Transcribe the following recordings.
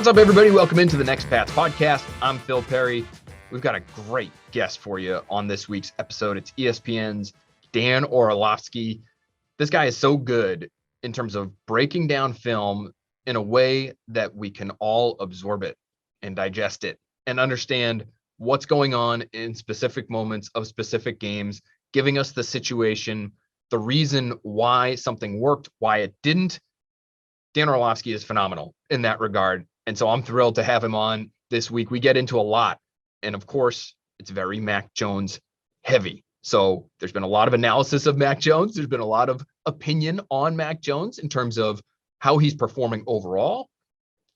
What's up, everybody? Welcome into the Next Pats podcast. I'm Phil Perry. We've got a great guest for you on this week's episode. It's ESPN's Dan Orlovsky. This guy is so good in terms of breaking down film in a way that we can all absorb it and digest it and understand what's going on in specific moments of specific games, giving us the situation, the reason why something worked, why it didn't. Dan Orlovsky is phenomenal in that regard. And so I'm thrilled to have him on this week. We get into a lot. And of course, it's very Mac Jones heavy. So there's been a lot of analysis of Mac Jones. There's been a lot of opinion on Mac Jones in terms of how he's performing overall,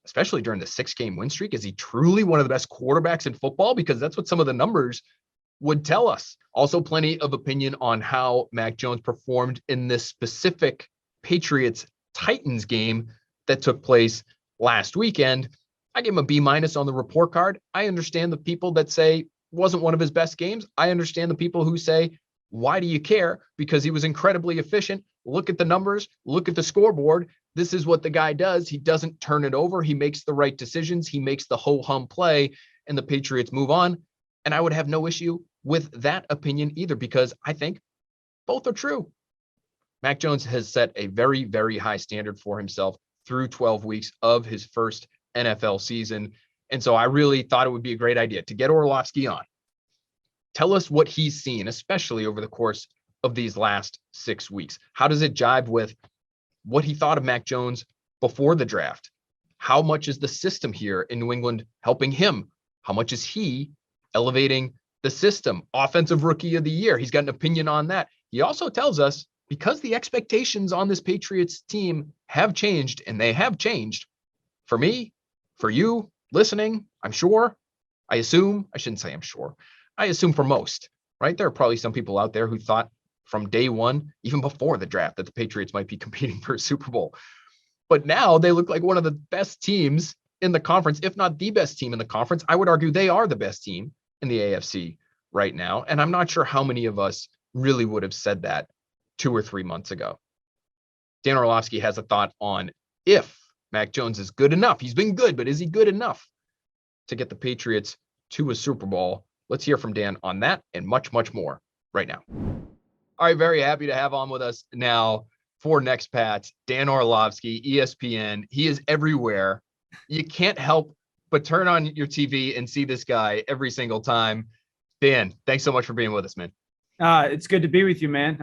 especially during the 6-game win streak. Is he truly one of the best quarterbacks in football? Because that's what some of the numbers would tell us. Also, plenty of opinion on how Mac Jones performed in this specific Patriots-Titans game that took place last weekend. I gave him a B- on the report card. I understand the people that say it wasn't one of his best games. I understand the people who say, why do you care? Because he was incredibly efficient. Look at the numbers, look at the scoreboard. This is what the guy does. He doesn't turn it over. He makes the right decisions. He makes the ho-hum play, and the Patriots move on. And I would have no issue with that opinion either, because I think both are true. Mac Jones has set a very, very high standard for himself through 12 weeks of his first NFL season. And so I really thought it would be a great idea to get Orlovsky on. Tell us what he's seen, especially over the course of these last 6 weeks. How does it jive with what he thought of Mac Jones before the draft? How much is the system here in New England helping him? How much is he elevating the system? Offensive Rookie of the Year. He's got an opinion on that. He also tells us, because the expectations on this Patriots team have changed, and they have changed for me, for you listening, I'm sure, I assume for most, right? There are probably some people out there who thought from day one, even before the draft, that the Patriots might be competing for a Super Bowl. But now they look like one of the best teams in the conference, if not the best team in the conference. I would argue they are the best team in the AFC right now. And I'm not sure how many of us really would have said that 2 or 3 months ago. Dan Orlovsky has a thought on if Mac Jones is good enough. He's been good, but is he good enough to get the Patriots to a Super Bowl? Let's hear from Dan on that and much, much more right now. All right, very happy to have on with us now for Next Pats, Dan Orlovsky, ESPN. He is everywhere. You can't help but turn on your TV and see this guy every single time. Dan, thanks so much for being with us, man. It's good to be with you, man.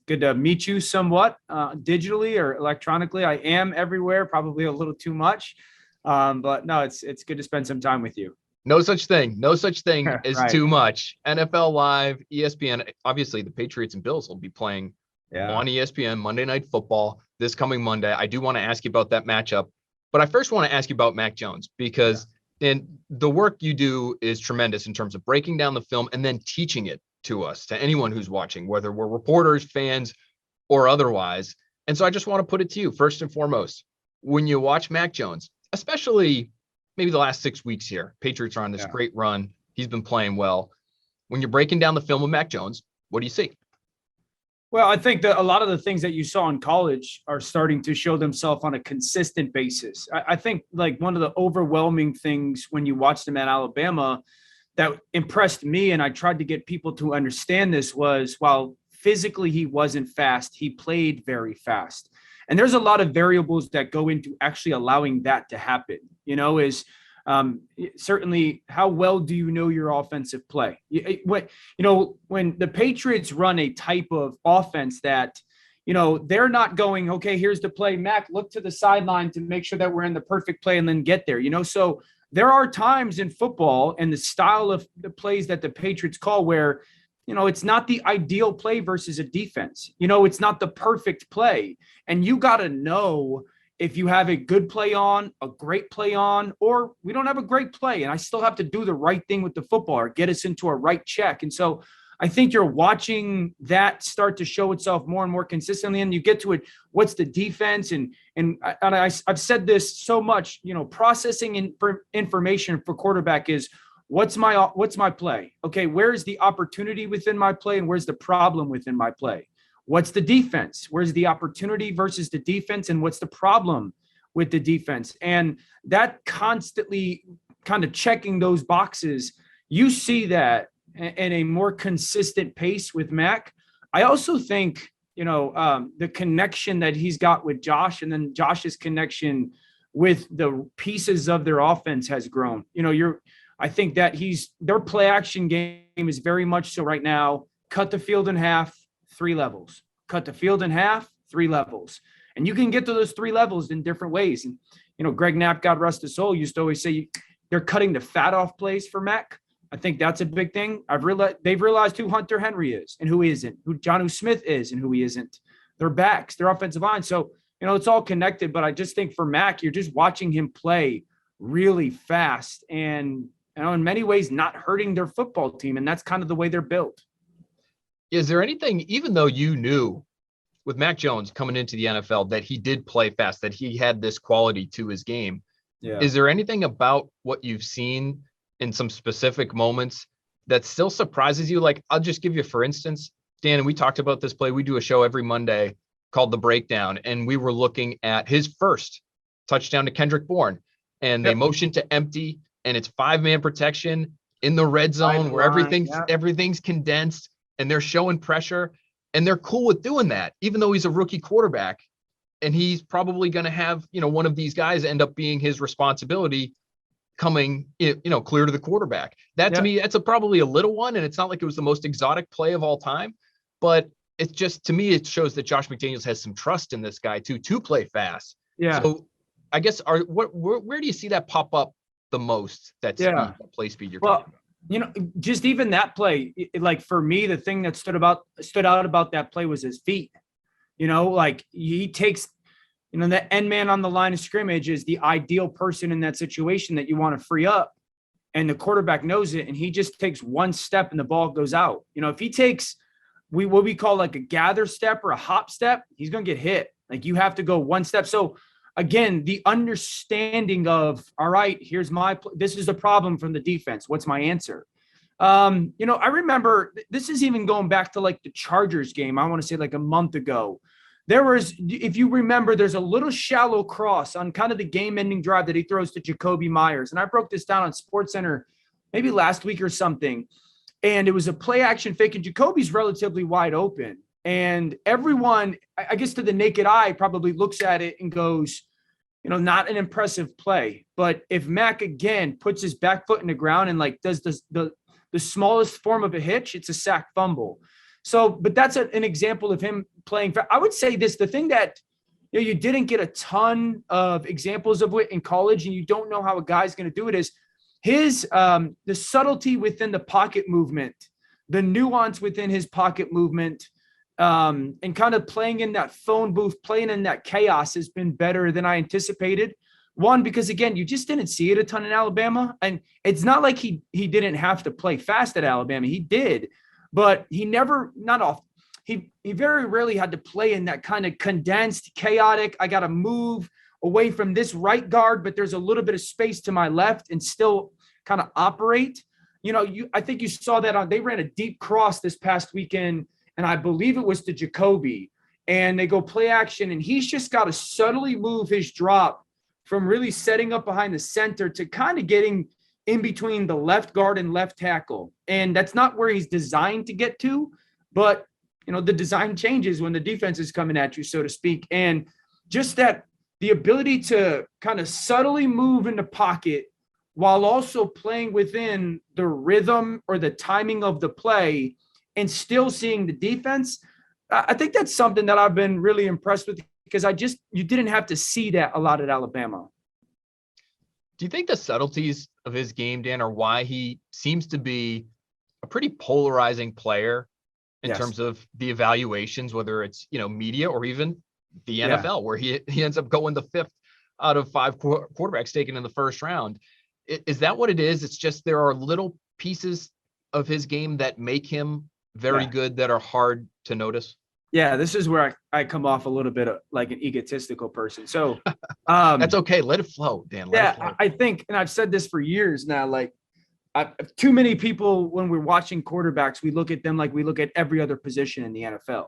Good to meet you somewhat digitally or electronically. I am everywhere, probably a little too much. But no, it's good to spend some time with you. No such thing as Right. too much. NFL Live, ESPN. Obviously, the Patriots and Bills will be playing on ESPN Monday Night Football this coming Monday. I do want to ask you about that matchup, but I first want to ask you about Mac Jones, because then the work you do is tremendous in terms of breaking down the film and then teaching it to us, to anyone who's watching, whether we're reporters, fans, or otherwise. And so I just want to put it to you, first and foremost, when you watch Mac Jones, especially maybe the last 6 weeks here, Patriots are on this great run. He's been playing well. When you're breaking down the film of Mac Jones, what do you see? Well, I think that a lot of the things that you saw in college are starting to show themselves on a consistent basis. I think like one of the overwhelming things when you watched him at Alabama that impressed me, and I tried to get people to understand this, was while physically he wasn't fast, he played very fast. And there's a lot of variables that go into actually allowing that to happen, certainly how well do you know your offensive play? When the Patriots run a type of offense that, they're not going, okay, here's the play, Mac, look to the sideline to make sure that we're in the perfect play and then get there, so there are times in football and the style of the plays that the Patriots call where, it's not the ideal play versus a defense. It's not the perfect play. And you got to know if you have a good play on, a great play on, or we don't have a great play and I still have to do the right thing with the football or get us into a right check. And so I think you're watching that start to show itself more and more consistently. And you get to it, what's the defense? And I've said this so much, processing information for quarterback is what's my play? Okay, where's the opportunity within my play and where's the problem within my play? What's the defense? Where's the opportunity versus the defense and what's the problem with the defense. And that constantly kind of checking those boxes, you see that in a more consistent pace with Mac. I also think, the connection that he's got with Josh, and then Josh's connection with the pieces of their offense has grown. I think that their play action game is very much so right now, cut the field in half, 3 levels, cut the field in half, 3 levels. And you can get to those 3 levels in different ways. And, Greg Knapp, God rest his soul, used to always say they're cutting the fat off plays for Mac. I think that's a big thing. They've realized who Hunter Henry is and who he isn't, who Jonnu Smith is and who he isn't. Their backs, their offensive line. So, it's all connected. But I just think for Mac, you're just watching him play really fast and, in many ways not hurting their football team. And that's kind of the way they're built. Is there anything, even though you knew with Mac Jones coming into the NFL that he did play fast, that he had this quality to his game, is there anything about what you've seen in some specific moments that still surprises you? Like, I'll just give you, for instance, Dan, and we talked about this play. We do a show every Monday called The Breakdown, and we were looking at his first touchdown to Kendrick Bourne, and they motioned to empty, and it's 5-man protection in the red zone where everything's condensed, and they're showing pressure, and they're cool with doing that, even though he's a rookie quarterback, and he's probably going to have, one of these guys end up being his responsibility coming, clear to the quarterback. That to me, that's probably a little one, and it's not like it was the most exotic play of all time, but it's just, to me, it shows that Josh McDaniels has some trust in this guy too, to play fast. Yeah. So I guess where do you see that pop up the most? That speed, that play speed you're talking about? Just even that play, like for me, the thing that stood out about that play was his feet. Like he takes, the end man on the line of scrimmage is the ideal person in that situation that you want to free up. And the quarterback knows it. And he just takes one step and the ball goes out. If he takes what we call like a gather step or a hop step, he's going to get hit. Like you have to go one step. So again, the understanding of, all right, this is the problem from the defense. What's my answer? I remember this is even going back to like the Chargers game. I want to say like a month ago. If you remember, there's a little shallow cross on kind of the game-ending drive that he throws to Jacoby Myers. And I broke this down on SportsCenter maybe last week or something. And it was a play action fake, and Jacoby's relatively wide open. And everyone, I guess to the naked eye, probably looks at it and goes, not an impressive play. But if Mac, again, puts his back foot in the ground and like does the smallest form of a hitch, it's a sack fumble. So, but that's an example of him playing. I would say this, the thing that, you didn't get a ton of examples of it in college, and you don't know how a guy's going to do it, is his, the subtlety within the pocket movement, the nuance within his pocket movement, and kind of playing in that phone booth, playing in that chaos has been better than I anticipated. One, because again, you just didn't see it a ton in Alabama. And it's not like he didn't have to play fast at Alabama. He did, but he very rarely had to play in that kind of condensed, chaotic, I got to move away from this right guard, but there's a little bit of space to my left and still kind of operate. I think you saw that they ran a deep cross this past weekend, and I believe it was to Jacoby, and they go play action, and he's just got to subtly move his drop from really setting up behind the center to kind of getting in between the left guard and left tackle. And that's not where he's designed to get to, but the design changes when the defense is coming at you, so to speak. And just that the ability to kind of subtly move in the pocket while also playing within the rhythm or the timing of the play and still seeing the defense, I think that's something that I've been really impressed with, because you didn't have to see that a lot at Alabama. Do you think the subtleties of his game, Dan, are why he seems to be a pretty polarizing player in terms of the evaluations, whether it's, media or even the NFL, where he ends up going the 5th out of 5 quarterbacks taken in the first round? Is that what it is? It's just there are little pieces of his game that make him very good that are hard to notice? Yeah, this is where I come off a little bit of like an egotistical person. So that's okay. Let it flow, Dan. Let it flow. I think, and I've said this for years now, like too many people, when we're watching quarterbacks, we look at them like we look at every other position in the NFL.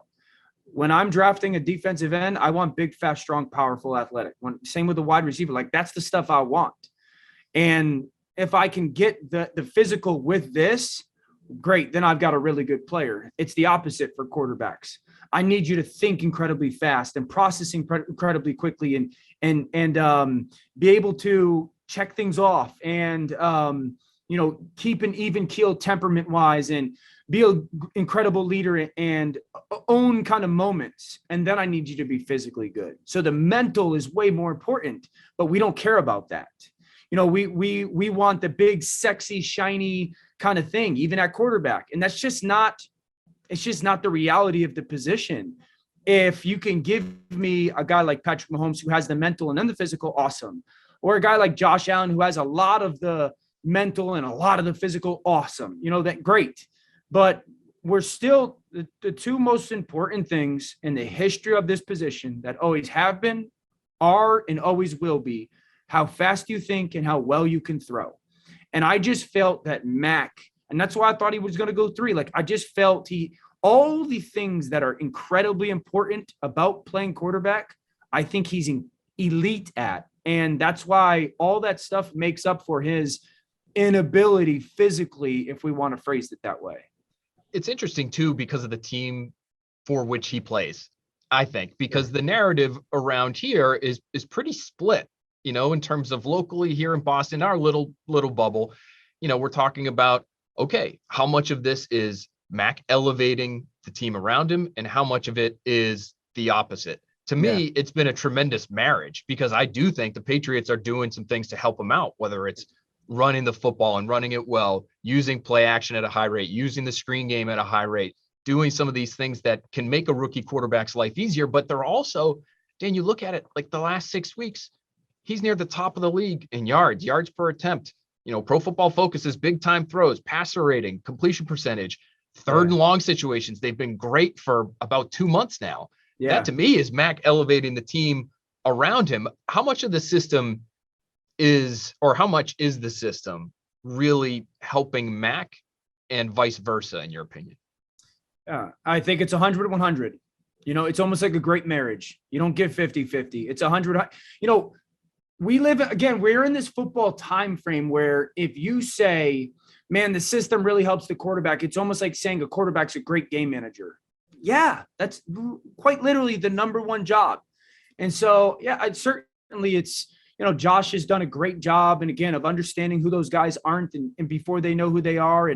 when I'm drafting a defensive end, I want big, fast, strong, powerful, athletic. Same with the wide receiver. Like, that's the stuff I want. And if I can get the physical with this, great, then I've got a really good player. It's the opposite for quarterbacks. I need you to think incredibly fast and process incredibly quickly and be able to check things off and keep an even keel temperament wise and be an incredible leader and own kind of moments. And then I need you to be physically good. So the mental is way more important, but we don't care about that. We want the big, sexy, shiny kind of thing, even at quarterback. And it's just not the reality of the position. If you can give me a guy like Patrick Mahomes who has the mental and then the physical, awesome. Or a guy like Josh Allen who has a lot of the mental and a lot of the physical, awesome. That great. But we're still the two most important things in the history of this position that always have been, are, and always will be how fast you think and how well you can throw. And I just felt that Mac, and that's why I thought he was going to go 3. Like, I just felt all the things that are incredibly important about playing quarterback, I think he's elite at. And that's why all that stuff makes up for his inability physically, if we want to phrase it that way. It's interesting too, because of the team for which he plays, I think, because the narrative around here is pretty split, in terms of locally here in Boston, our little bubble. We're talking about, okay, how much of this is Mac elevating the team around him and how much of it is the opposite? To me, it's been a tremendous marriage, because I do think the Patriots are doing some things to help him out, whether it's running the football and running it well, using play action at a high rate, using the screen game at a high rate, doing some of these things that can make a rookie quarterback's life easier. But they're also, Dan, you look at it like the last 6 weeks, he's near the top of the league in yards per attempt. Pro Football Focus's big time throws, passer rating, completion percentage, third and long situations. They've been great for about 2 months now. Yeah. That to me is Mac elevating the team around him. How much of the system how much is the system really helping Mac and vice versa, in your opinion? Yeah, I think it's 100-100. It's almost like a great marriage. You don't give 50-50. It's 100. We're in this football time frame where if you say, man, the system really helps the quarterback, it's almost like saying a quarterback's a great game manager. Yeah, that's quite literally the number one job. And so, it's, Josh has done a great job. And again, of understanding who those guys aren't and before they know who they are.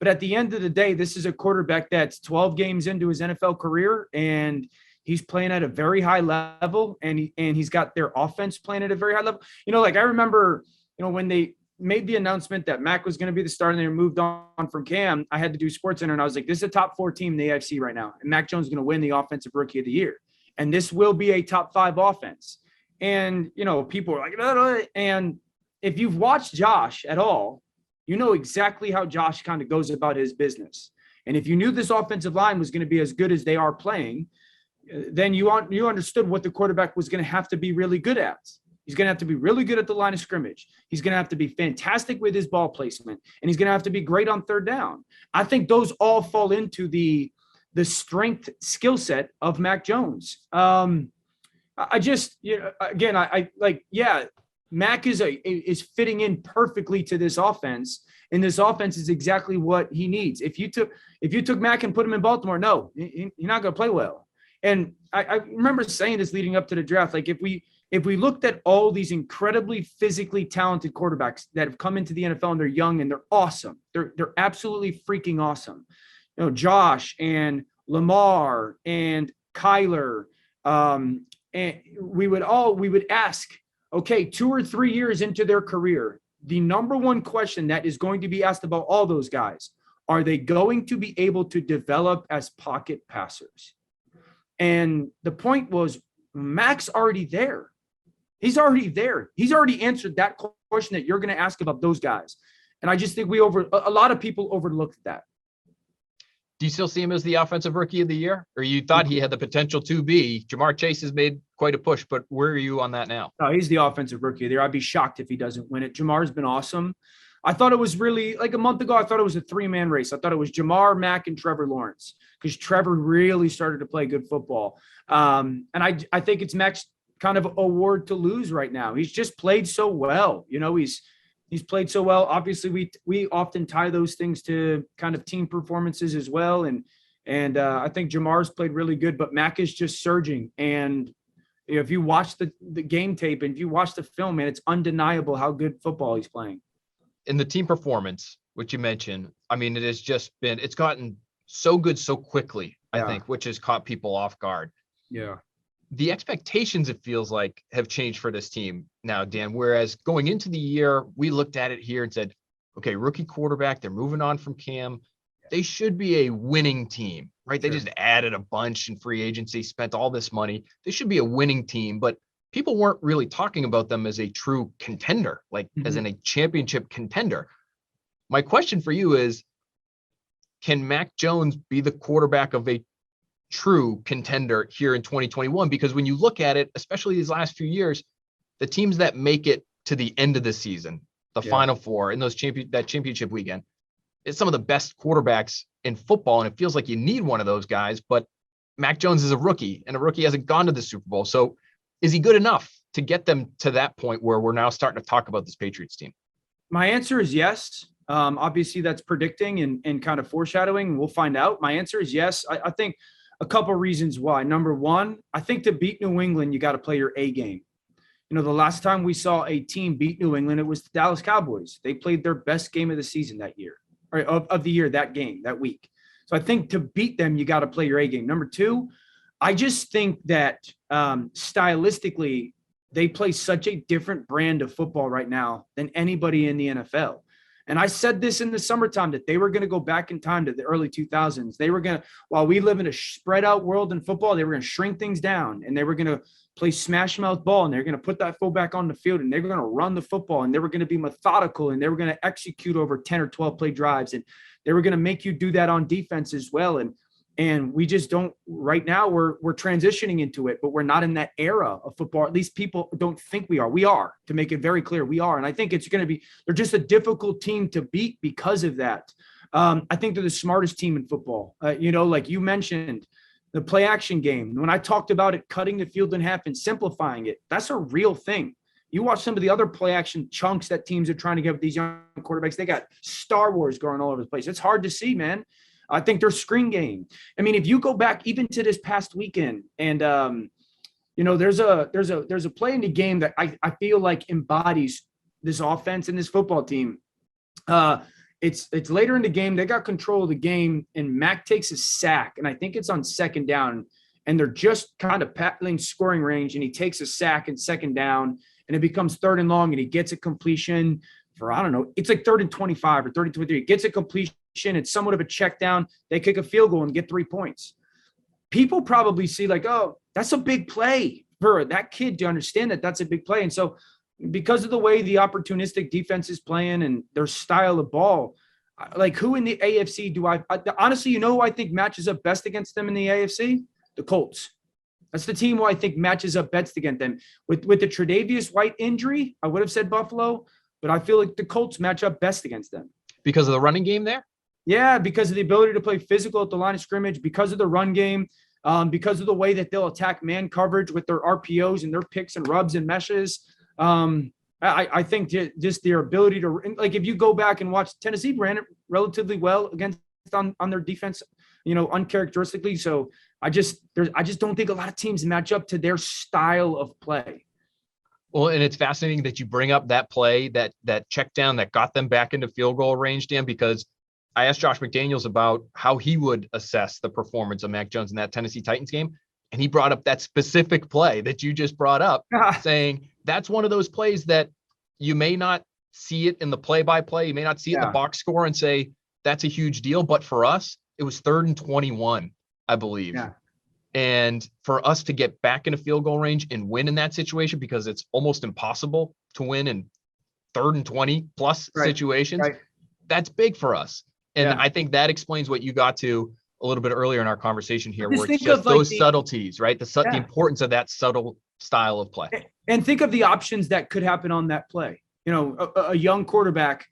But at the end of the day, this is a quarterback that's 12 games into his NFL career, and he's playing at a very high level, and he's got their offense playing at a very high level. I remember, when they made the announcement that Mac was going to be the starter and they moved on from Cam, I had to do SportsCenter, and I was like, this is a top 4 team in the AFC right now. And Mac Jones is going to win the Offensive Rookie of the Year. And this will be a top 5 offense. And, people are like, no. And if you've watched Josh at all, you know exactly how Josh kind of goes about his business. And if you knew this offensive line was going to be as good as they are playing, then you understood what the quarterback was going to have to be really good at. He's going to have to be really good at the line of scrimmage. He's going to have to be fantastic with his ball placement, and he's going to have to be great on third down. I think those all fall into the strength skill set of Mac Jones. Mac is fitting in perfectly to this offense, and this offense is exactly what he needs. If you took Mac and put him in Baltimore, no, you're not going to play well. And I remember saying this leading up to the draft, like if we looked at all these incredibly physically talented quarterbacks that have come into the NFL and they're young and they're awesome, they're absolutely freaking awesome. Josh and Lamar and Kyler, and we would ask, okay, 2 or 3 years into their career, the number one question that is going to be asked about all those guys, are they going to be able to develop as pocket passers? And the point was, Mac's already there. He's already there. He's already answered that question that you're going to ask about those guys. And I just think a lot of people overlooked that. Do you still see him as the Offensive Rookie of the Year? Or you thought he had the potential to be? Jamar Chase has made quite a push, but where are you on that now? No, he's the Offensive Rookie of the Year. I'd be shocked if he doesn't win it. Jamar's been awesome. I thought it was really like a month ago. I thought it was a 3-man race. I thought it was Jamar, Mack, and Trevor Lawrence because Trevor really started to play good football. And I think it's Mack's kind of award to lose right now. He's just played so well. He's played so well. Obviously, we often tie those things to kind of team performances as well. And I think Jamar's played really good, but Mack is just surging. And if you watch the game tape and if you watch the film, man, it's undeniable how good football he's playing. In the team performance, which you mentioned, I mean, it's gotten so good so quickly, I think, which has caught people off guard. Yeah. The expectations, it feels like, have changed for this team now, Dan, whereas going into the year, we looked at it here and said, okay, rookie quarterback, they're moving on from Cam. They should be a winning team, right? Sure. They just added a bunch in free agency, spent all this money. They should be a winning team, but people weren't really talking about them as a true contender, like as in a championship contender. My question for you is, can Mac Jones be the quarterback of a true contender here in 2021? Because when you look at it, especially these last few years, the teams that make it to the end of the season, the Final Four, and that championship weekend, it's some of the best quarterbacks in football, and it feels like you need one of those guys, but Mac Jones is a rookie, and a rookie hasn't gone to the Super Bowl. So is he good enough to get them to that point where we're now starting to talk about this Patriots team? My answer is yes. Obviously, that's predicting and kind of foreshadowing. We'll find out. My answer is yes. I think a couple of reasons why. Number one, I think to beat New England, you got to play your A game. The last time we saw a team beat New England, it was the Dallas Cowboys. They played their best game of the season that year, or of the year, that week. So I think to beat them, you got to play your A game. Number two, I just think that stylistically, they play such a different brand of football right now than anybody in the NFL. And I said this in the summertime that they were going to go back in time to the early 2000s. They were going to, while we live in a spread out world in football, they were going to shrink things down and they were going to play smash mouth ball and they're going to put that fullback on the field and they're going to run the football and they were going to be methodical and they were going to execute over 10 or 12 play drives. And they were going to make you do that on defense as well. And we just don't right now. We're transitioning into it, but we're not in that era of football. At least people don't think we are. We are, to make it very clear, we are. And I think it's going to be, they're just a difficult team to beat because of that. I think they're the smartest team in football. Like you mentioned, the play action game. When I talked about it, cutting the field in half and simplifying it, that's a real thing. You watch some of the other play action chunks that teams are trying to get with these young quarterbacks. They got Star Wars going all over the place. It's hard to see, man. I think their screen game. I mean, if you go back even to this past weekend and, there's a play in the game that I feel like embodies this offense and this football team. It's later in the game. They got control of the game and Mac takes a sack. And I think it's on second down and they're just kind of paddling scoring range. And he takes a sack and second down and it becomes third and long and he gets a completion for, I don't know, it's like 3rd and 25 or 30 to 23. He gets a completion. It's somewhat of a check down. They kick a field goal and get 3 points. People probably see like, oh, that's a big play for that kid to understand that that's a big play. And so because of the way the opportunistic defense is playing and their style of ball, like who in the AFC do I honestly, who I think matches up best against them in the AFC? The Colts. That's the team who I think matches up best against them. With the Tre'Davious White injury, I would have said Buffalo, but I feel like the Colts match up best against them. Because of the running game there? Yeah, because of the ability to play physical at the line of scrimmage, because of the run game, because of the way that they'll attack man coverage with their RPOs and their picks and rubs and meshes. I think just their ability to, like, if you go back and watch, Tennessee ran it relatively well against on their defense, uncharacteristically. So I just don't think a lot of teams match up to their style of play. Well, and it's fascinating that you bring up that play, that check down that got them back into field goal range, Dan, because I asked Josh McDaniels about how he would assess the performance of Mac Jones in that Tennessee Titans game. And he brought up that specific play that you just brought up, saying that's one of those plays that you may not see it in the play-by-play. You may not see it in the box score and say, that's a huge deal. But for us, it was 3rd and 21, I believe. Yeah. And for us to get back into field goal range and win in that situation, because it's almost impossible to win in 3rd and 20 plus situations, that's big for us. And I think that explains what you got to a little bit earlier in our conversation here, where it's just those subtleties, right? The importance of that subtle style of play. And think of the options that could happen on that play. A young quarterback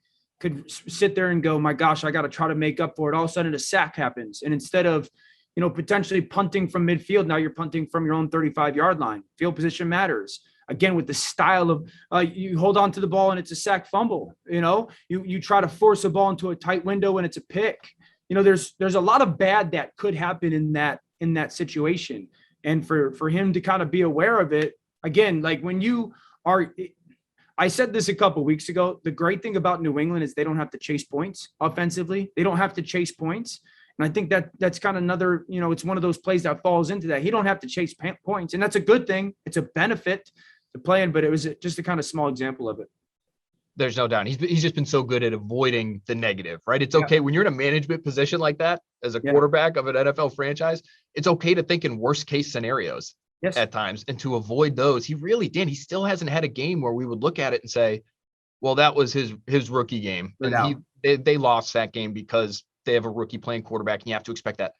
could sit there and go, my gosh, I got to try to make up for it. All of a sudden a sack happens. And instead of, potentially punting from midfield, now you're punting from your own 35-yard line. Field position matters. Again, with the style of you hold on to the ball and it's a sack fumble. You try to force a ball into a tight window and it's a pick. There's a lot of bad that could happen in that situation. And for him to kind of be aware of it, again, like when you are, I said this a couple of weeks ago, the great thing about New England is they don't have to chase points offensively. They don't have to chase points. And I think that's kind of another, it's one of those plays that falls into that. He don't have to chase points. And that's a good thing. It's a benefit to playing, but it was just a kind of small example of it. There's no doubt. He's just been so good at avoiding the negative, right? It's okay when you're in a management position like that as a quarterback of an NFL franchise. It's okay to think in worst case scenarios at times and to avoid those. He really did. He still hasn't had a game where we would look at it and say, well, that was his rookie game. And they lost that game because they have a rookie playing quarterback, and you have to expect that.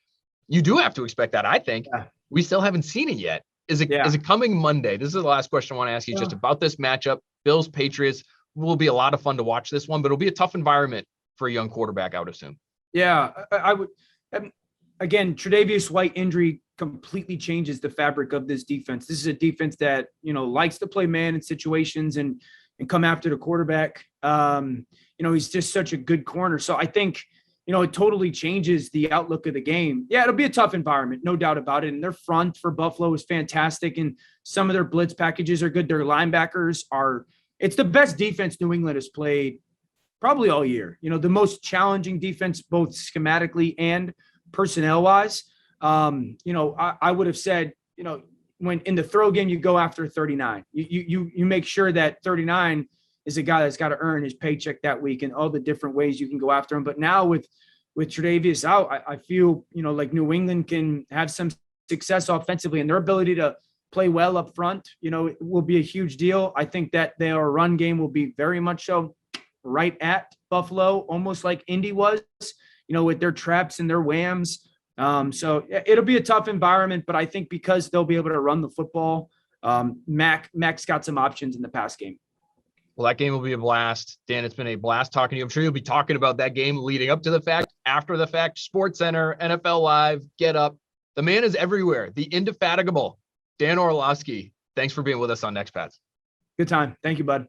You do have to expect that, I think. Yeah. We still haven't seen it yet. Is it coming Monday? This is the last question I want to ask you just about this matchup. Bills, Patriots. Will be a lot of fun to watch this one, but it'll be a tough environment for a young quarterback, I would assume. Yeah, I would. Again, Tre'Davious White injury completely changes the fabric of this defense. This is a defense that, likes to play man in situations and come after the quarterback. He's just such a good corner. So I think, it totally changes the outlook of the game. Yeah, it'll be a tough environment, no doubt about it. And their front for Buffalo is fantastic. And some of their blitz packages are good. Their linebackers it's the best defense New England has played probably all year. The most challenging defense, both schematically and personnel-wise. I would have said, when in the throw game, you go after 39. You make sure that 39 is a guy that's got to earn his paycheck that week and all the different ways you can go after him. But now with Tre'Davious out, I feel, like New England can have some success offensively, and their ability to play well up front, it will be a huge deal. I think that their run game will be very much so right at Buffalo, almost like Indy was, with their traps and their whams. So it'll be a tough environment, but I think because they'll be able to run the football, Mac's got some options in the pass game. Well, that game will be a blast. Dan, it's been a blast talking to you. I'm sure you'll be talking about that game leading up to the fact, after the fact, SportsCenter, NFL Live, Get Up. The man is everywhere. The indefatigable Dan Orlovsky. Thanks for being with us on Next Pats. Good time. Thank you, bud.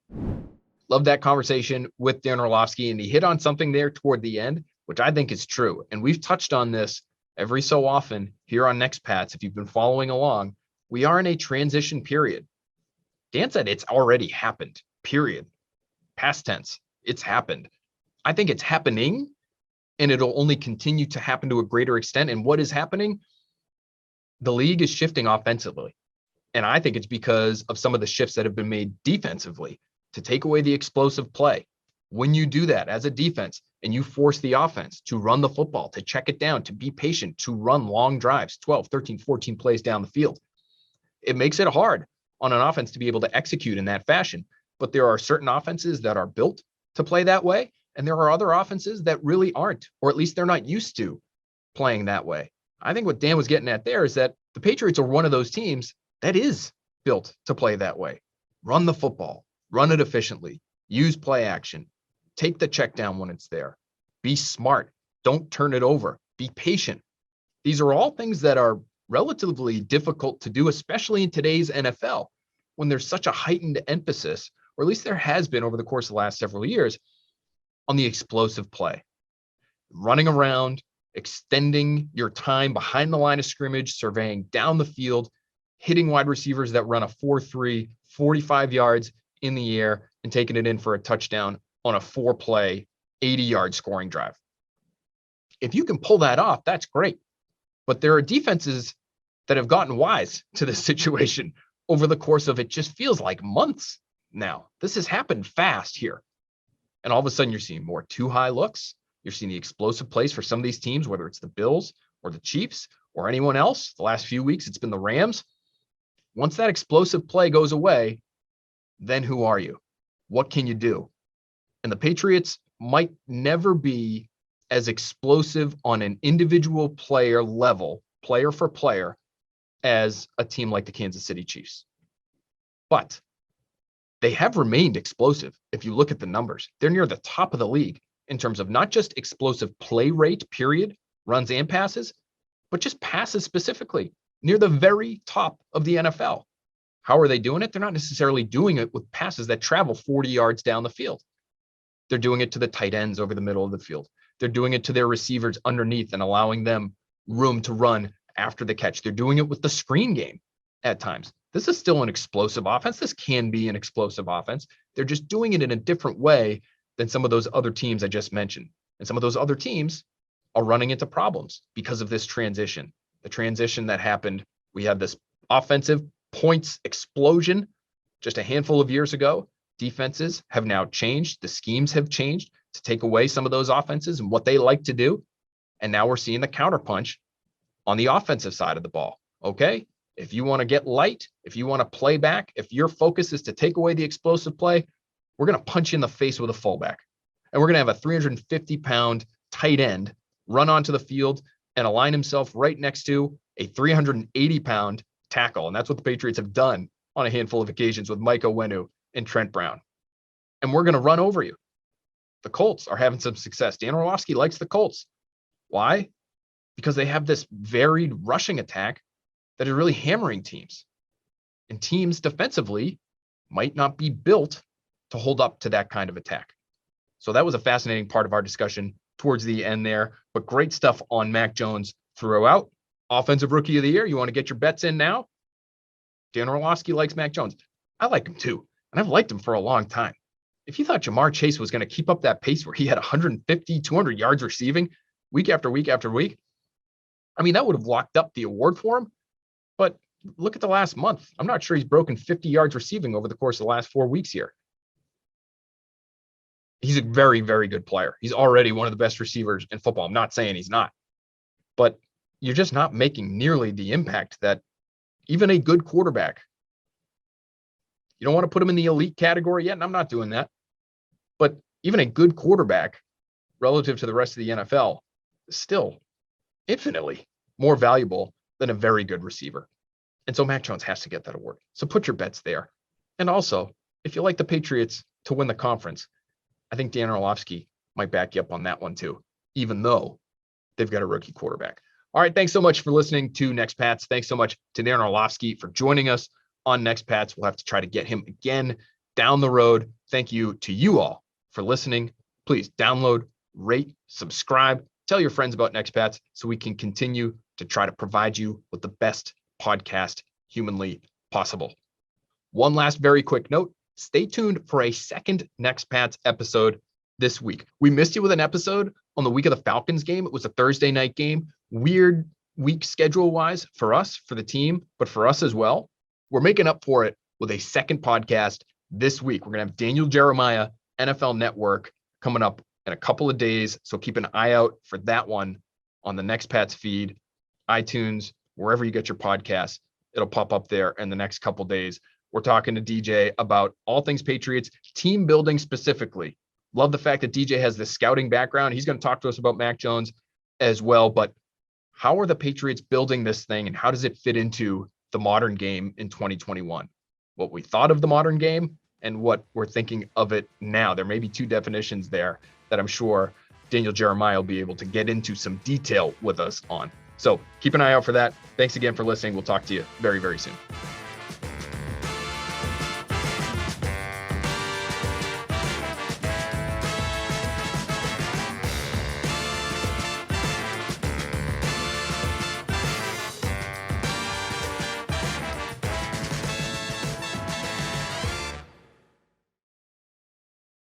Love that conversation with Dan Orlovsky, and he hit on something there toward the end, which I think is true. And we've touched on this every so often here on Next Pats. If you've been following along, we are in a transition period. Dan said it's already happened, period. Past tense, it's happened. I think it's happening, and it'll only continue to happen to a greater extent. And what is happening? The league is shifting offensively. And I think it's because of some of the shifts that have been made defensively to take away the explosive play. When you do that as a defense and you force the offense to run the football, to check it down, to be patient, to run long drives, 12, 13, 14 plays down the field, it makes it hard on an offense to be able to execute in that fashion. But there are certain offenses that are built to play that way. And there are other offenses that really aren't, or at least they're not used to playing that way. I think what Dan was getting at there is that the Patriots are one of those teams that is built to play that way. Run the football, run it efficiently, use play action, take the check down when it's there, be smart, don't turn it over, be patient. These are all things that are relatively difficult to do, especially in today's NFL, when there's such a heightened emphasis, or at least there has been over the course of the last several years, on the explosive play. Running around, extending your time behind the line of scrimmage, surveying down the field, hitting wide receivers that run a 4-3, 45 yards in the air, and taking it in for a touchdown on a 4-play, 80-yard scoring drive. If you can pull that off, that's great. But there are defenses that have gotten wise to this situation over the course of, it just feels like months now. This has happened fast here. And all of a sudden you're seeing more too high looks. You're seeing the explosive plays for some of these teams, whether it's the Bills or the Chiefs or anyone else. The last few weeks, it's been the Rams. Once that explosive play goes away, then who are you? What can you do? And the Patriots might never be as explosive on an individual player level, player for player, as a team like the Kansas City Chiefs. But they have remained explosive. If you look at the numbers, they're near the top of the league in terms of not just explosive play rate, period, runs and passes, but just passes specifically, near the very top of the NFL. How are they doing it? They're not necessarily doing it with passes that travel 40 yards down the field. They're doing it to the tight ends over the middle of the field. They're doing it to their receivers underneath and allowing them room to run after the catch. They're doing it with the screen game at times. This is still an explosive offense. This can be an explosive offense. They're just doing it in a different way than some of those other teams I just mentioned. And some of those other teams are running into problems because of this transition. The transition that happened, we had this offensive points explosion just a handful of years ago. Defenses have now changed. The schemes have changed to take away some of those offenses and what they like to do. And now we're seeing the counterpunch on the offensive side of the ball. Okay, if you want to get light, if you want to play back, if your focus is to take away the explosive play, we're going to punch you in the face with a fullback. And we're going to have a 350-pound tight end run onto the field and align himself right next to a 380-pound tackle. And that's what the Patriots have done on a handful of occasions with Mike Onwenu and Trent Brown. And we're going to run over you. The Colts are having some success. Dan Orlovsky likes the Colts. Why? Because they have this varied rushing attack that is really hammering teams. And teams defensively might not be built to hold up to that kind of attack. So that was a fascinating part of our discussion towards the end there, but great stuff on Mac Jones throughout. Offensive Rookie of the Year, you want to get your bets in now? Dan Orlovsky likes Mac Jones. I like him too, and I've liked him for a long time. If you thought Jamar Chase was going to keep up that pace where he had 150, 200 yards receiving week after week after week, I mean, that would have locked up the award for him. But look at the last month. I'm not sure he's broken 50 yards receiving over the course of the last 4 weeks here. He's a very, very good player. He's already one of the best receivers in football. I'm not saying he's not, but you're just not making nearly the impact that even a good quarterback. You don't want to put him in the elite category yet, and I'm not doing that. But even a good quarterback relative to the rest of the NFL is still infinitely more valuable than a very good receiver. And so Mac Jones has to get that award. So put your bets there. And also, if you like the Patriots to win the conference, I think Dan Orlovsky might back you up on that one too, even though they've got a rookie quarterback. All right, thanks so much for listening to Next Pats. Thanks so much to Dan Orlovsky for joining us on Next Pats. We'll have to try to get him again down the road. Thank you to you all for listening. Please download, rate, subscribe, tell your friends about Next Pats so we can continue to try to provide you with the best podcast humanly possible. One last very quick note. Stay tuned for a second Next Pats episode this week. We missed you with an episode on the week of the Falcons game. It was a Thursday night game. Weird week schedule-wise for us, for the team, but for us as well. We're making up for it with a second podcast this week. We're going to have Daniel Jeremiah, NFL Network, coming up in a couple of days. So keep an eye out for that one on the Next Pats feed, iTunes, wherever you get your podcasts. It'll pop up there in the next couple of days. We're talking to DJ about all things Patriots, team building specifically. Love the fact that DJ has this scouting background. He's going to talk to us about Mac Jones as well. But how are the Patriots building this thing, and how does it fit into the modern game in 2021? What we thought of the modern game and what we're thinking of it now. There may be two definitions there that I'm sure Daniel Jeremiah will be able to get into some detail with us on. So keep an eye out for that. Thanks again for listening. We'll talk to you very, very soon.